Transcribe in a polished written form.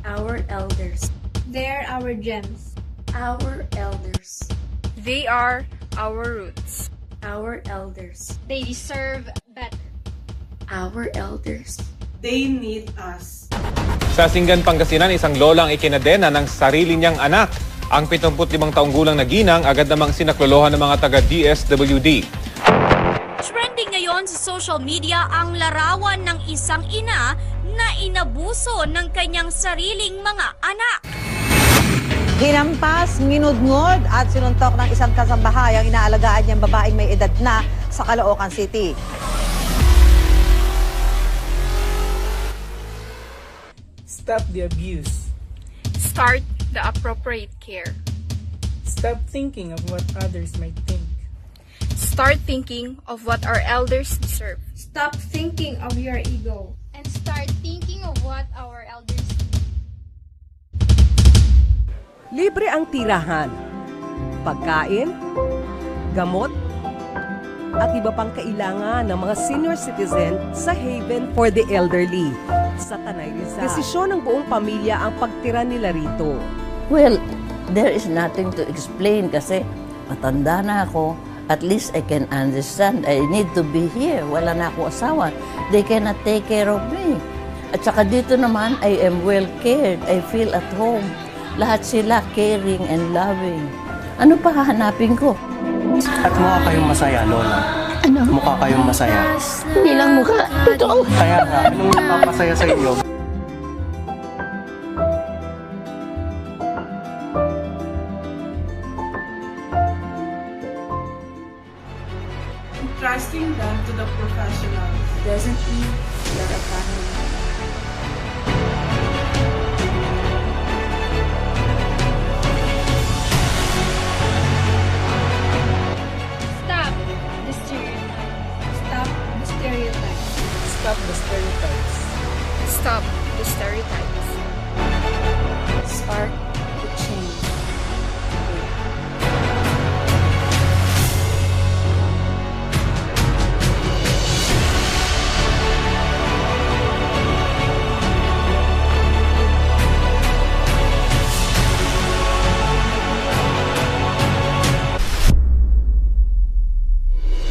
Our elders. They're our gems. Our elders. They are our roots. Our elders. They deserve better. Our elders. They need us. Sa Singgan, Pangasinan, isang lolang ikinadena ng sarili niyang anak. Ang 75 taong gulang na ginang agad namang sinaklolohan ng mga taga-DSWD. Trending ngayon sa social media ang larawan ng isang ina na inabuso ng kanyang sariling mga anak. Hinampas, minudngod at sinuntok ng isang kasambahay ang inaalagaan niyang babaeng may edad na sa Caloocan City. Stop the abuse. Start the appropriate care. Stop thinking of what others might think. Start thinking of what our elders deserve. Stop thinking of your ego. And start thinking of what our elders need. Libre ang tirahan, pagkain, gamot, at iba pang kailangan ng mga senior citizen sa Haven for the Elderly sa Tanay Rizal. Desisyon ng buong pamilya ang pagtira nila rito. Well, there is nothing to explain kasi matanda na ako. At least I can understand. I need to be here. Wala na ako asawa. They cannot take care of me. At saka dito naman, I am well cared. I feel at home. Lahat sila caring and loving. Ano pa hahanapin ko? At mukha kayong masaya, Lola. Ano? Mukha kayong masaya. Hindi lang mukha. Totoo. Kaya nga, anong napapasaya sa inyo? Entrusting them to the professionals Doesn't mean that a family